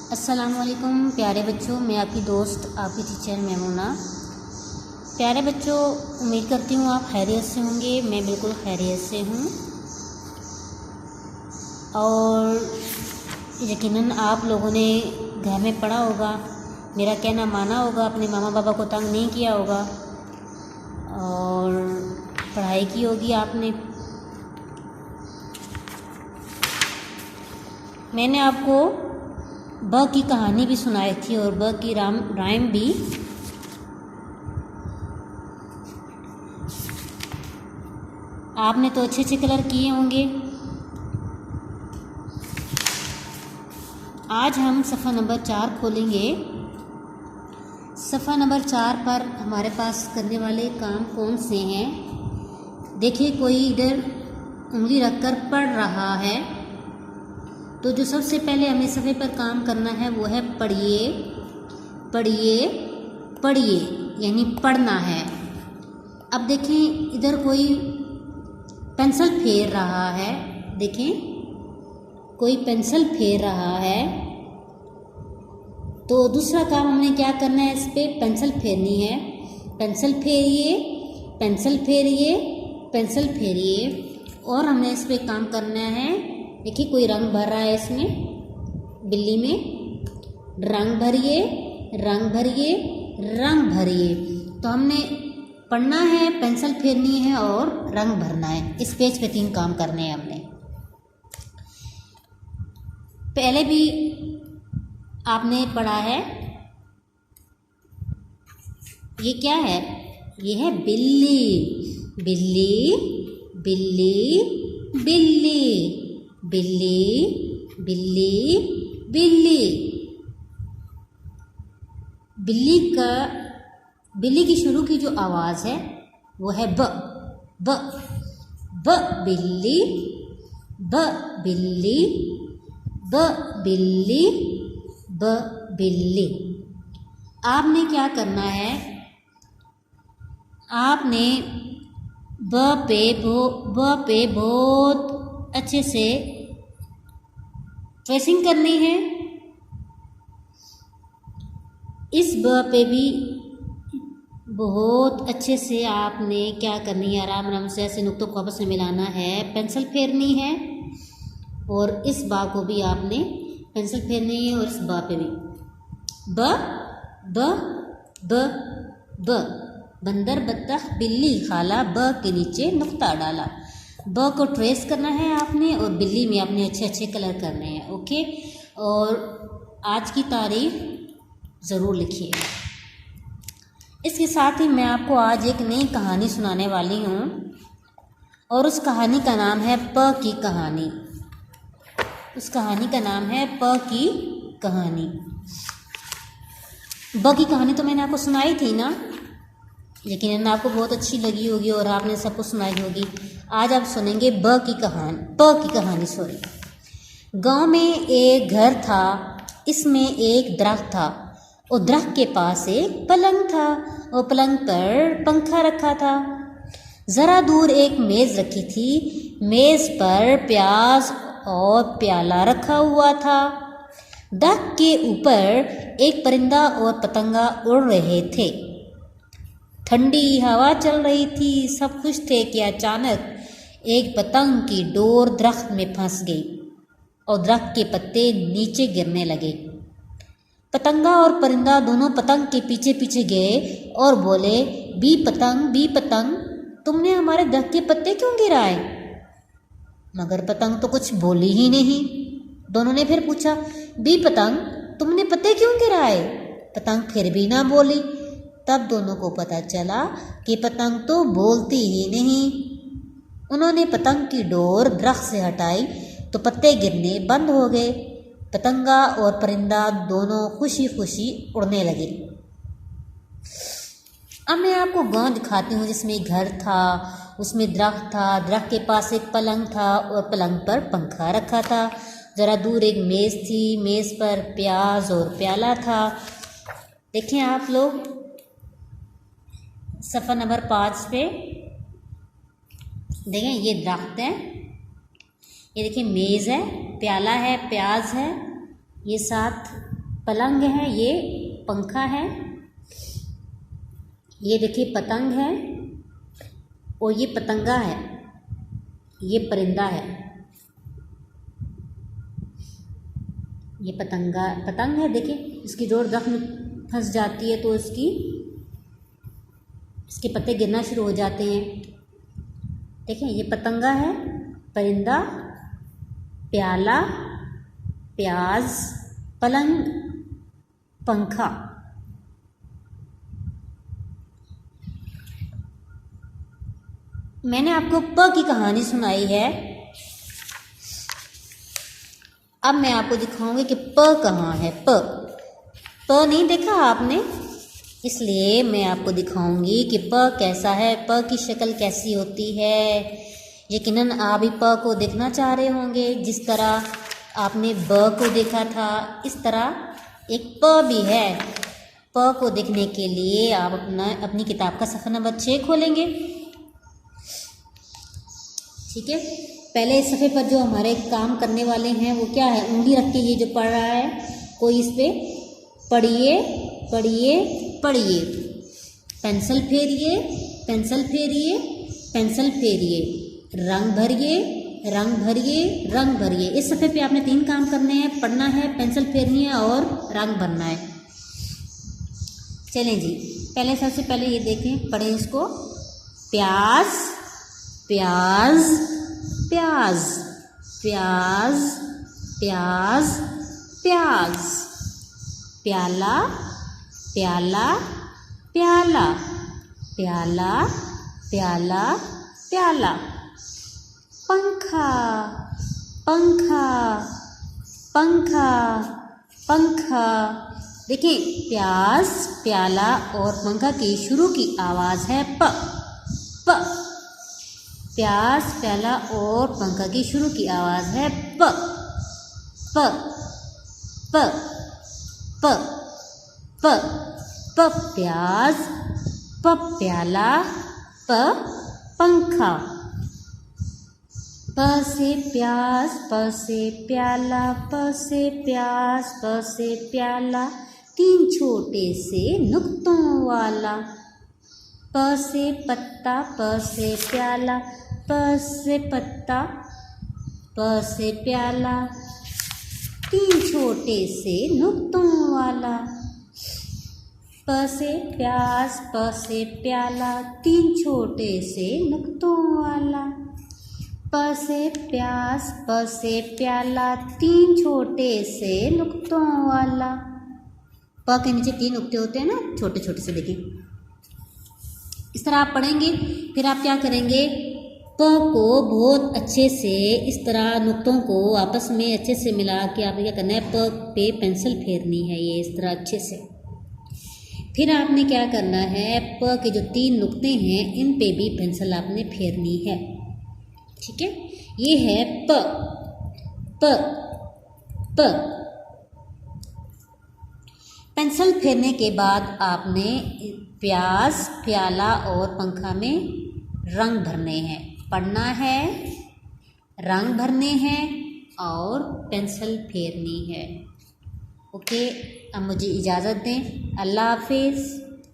अस्सलामुअलैकुम प्यारे बच्चों, मैं आपकी दोस्त आपकी टीचर मैमूना। प्यारे बच्चों, उम्मीद करती हूँ आप खैरियत से होंगे। मैं बिल्कुल खैरियत से हूँ और यकीनन आप लोगों ने घर में पढ़ा होगा, मेरा कहना माना होगा, अपने मामा बाबा को तंग नहीं किया होगा और पढ़ाई की होगी आपने। मैंने आपको ब की कहानी भी सुनाई थी और ब की राइम भी। आपने तो अच्छे अच्छे कलर किए होंगे। आज हम सफ़ा नंबर 4 खोलेंगे। सफ़ा नंबर 4 पर हमारे पास करने वाले काम कौन से हैं? देखिए, कोई इधर उंगली रखकर पढ़ रहा है, तो जो सबसे पहले हमें सफ़े पर काम करना है वो है पढ़िए पढ़िए पढ़िए, यानी पढ़ना है। अब देखें, इधर कोई पेंसिल फेर रहा है। देखें, कोई पेंसिल फेर रहा है, तो दूसरा काम हमने क्या करना है? इस पर पेंसिल फेरनी है। पेंसिल फेरिए, पेंसिल फेरिए, पेंसिल फेरिए, और हमने इस पर काम करना है। देखिए, कोई रंग भर रहा है इसमें, बिल्ली में। रंग भरिए, रंग भरिए, रंग भरिए। तो हमने पढ़ना है, पेंसिल फेरनी है और रंग भरना है। इस पेज पे 3 काम करने हैं हमने। पहले भी आपने पढ़ा है। ये क्या है? ये है बिल्ली। बिल्ली बिल्ली बिल्ली बिल्ली बिल्ली बिल्ली। बिल्ली की शुरू की जो आवाज़ है वो है ब। ब ब बिल्ली, ब बिल्ली, ब बिल्ली, ब बिल्ली। आपने क्या करना है? आपने ब पे बहुत अच्छे से ट्रेसिंग करनी है। इस ब पे भी बहुत अच्छे से आपने क्या करनी है? आराम आराम से ऐसे नुक्तों को आपस में मिलाना है, पेंसिल फेरनी है। और इस बा को भी आपने पेंसिल फेरनी है, और इस बा पे भी ब ब ब ब। बंदर बत्तख बिल्ली खाला, ब के नीचे नुक्ता डाला। ब को ट्रेस करना है आपने, और बिल्ली में आपने अच्छे अच्छे कलर करने हैं। ओके, और आज की तारीख ज़रूर लिखिए। इसके साथ ही मैं आपको आज एक नई कहानी सुनाने वाली हूँ, और उस कहानी का नाम है प की कहानी। उस कहानी का नाम है प की कहानी। ब की कहानी तो मैंने आपको सुनाई थी ना, लेकिन आपको बहुत अच्छी लगी होगी और आपने सबको सुनाई होगी। आज आप सुनेंगे प की कहानी। सॉरी। गांव में एक घर था, इसमें एक दरख्त था, और दरख्त के पास एक पलंग था, और पलंग पर पंखा रखा था। ज़रा दूर एक मेज़ रखी थी, मेज़ पर प्याज और प्याला रखा हुआ था। दरख्त के ऊपर एक परिंदा और पतंगा उड़ रहे थे। ठंडी हवा चल रही थी, सब खुश थे कि अचानक एक पतंग की डोर दरख्त में फंस गई और दरख्त के पत्ते नीचे गिरने लगे। पतंगा और परिंदा दोनों पतंग के पीछे पीछे गए और बोले, बी पतंग, तुमने हमारे दरख्त के पत्ते क्यों गिराए? मगर पतंग तो कुछ बोली ही नहीं। दोनों ने फिर पूछा, बी पतंग, तुमने पत्ते क्यों गिराए? पतंग फिर भी ना बोली। तब दोनों को पता चला कि पतंग तो बोलती ही नहीं। उन्होंने पतंग की डोर दरख्त से हटाई तो पत्ते गिरने बंद हो गए। पतंगा और परिंदा दोनों खुशी खुशी उड़ने लगे। अब मैं आपको गांव दिखाती हूँ, जिसमें एक घर था, उसमें दरख्त था, दरख्त के पास एक पलंग था और पलंग पर पंखा रखा था। ज़रा दूर एक मेज़ थी, मेज़ पर प्याज और प्याला था। देखें आप लोग सफ़ा नंबर 5 पे देखें, ये दरख्त है, ये देखिए मेज़ है, प्याला है, प्याज है, ये साथ पलंग है, ये पंखा है, ये देखिए पतंग है, और ये पतंगा है, ये परिंदा है। ये पतंग है, देखिए इसकी डोर दरख्त में फंस जाती है तो इसके पत्ते गिरना शुरू हो जाते हैं। देखिए ये पतंगा है, परिंदा, प्याला, प्याज, पलंग, पंखा। मैंने आपको प की कहानी सुनाई है। अब मैं आपको दिखाऊंगी कि प कहाँ है। प नहीं देखा आपने, इसलिए मैं आपको दिखाऊंगी कि प कैसा है, प की शक्ल कैसी होती है। यकीनन आप भी प को देखना चाह रहे होंगे। जिस तरह आपने ब को देखा था, इस तरह एक प भी है। प को देखने के लिए आप अपनी किताब का सफ़ा नंबर 6 खोलेंगे। ठीक है, पहले इस सफ़े पर जो हमारे काम करने वाले हैं वो क्या है, उंगली रख के ये जो पढ़ रहा है कोई इस पे पढ़िए पढ़िए पढ़िए, पेंसिल फेरिए पेंसिल फेरिए पेंसिल फेरिए, रंग भरिए रंग भरिए रंग भरिए। इस सफ़े पे आपने 3 काम करने हैं, पढ़ना है, पेंसिल फेरनी है और रंग भरना है। चलें जी, पहले सबसे पहले ये देखें, पढ़ें इसको। प्याज प्याज प्याज प्याज प्याज प्याज, प्याला प्याला प्याला प्याला प्याला प्याला, पंखा पंखा पंखा पंखा। देखिए प्याज, प्याला और पंखा की शुरू की आवाज़ है प। प्याज, प्याला और पंखा की शुरू की आवाज़ है प प प प प प प्याज, प प्याला, प पंखा। प से प्याज, प से प्याला, प से प्याज, प से प्याला, 3 छोटे से नुक्तों वाला। प से पत्ता, प से प्याला, प से पत्ता, प से प्याला, 3 छोटे से नुक्तों वाला। प से प्याज, प से प्याला, 3 छोटे से नुक्तों वाला। प से प्याज, प से प्याला, 3 छोटे से नुक्तों वाला। प के नीचे 3 नुक्ते होते हैं ना, छोटे छोटे से। देखिए इस तरह आप पढ़ेंगे। फिर आप क्या करेंगे, प को बहुत अच्छे से इस तरह नुक्तों को आपस में अच्छे से मिला के आपने क्या करना है, प पे पेंसिल फेरनी है, ये इस तरह अच्छे से। फिर आपने क्या करना है, प के जो 3 नुक्ते हैं इन पे भी पेंसिल आपने फेरनी है। ठीक है, ये है प प प। पेंसिल फेरने के बाद आपने प्याज, प्याला और पंखा में रंग भरने हैं, पढ़ना है, रंग भरने हैं और पेंसिल फेरनी है। ओके, अब मुझे इजाज़त दें। अल्लाह हाफिज़।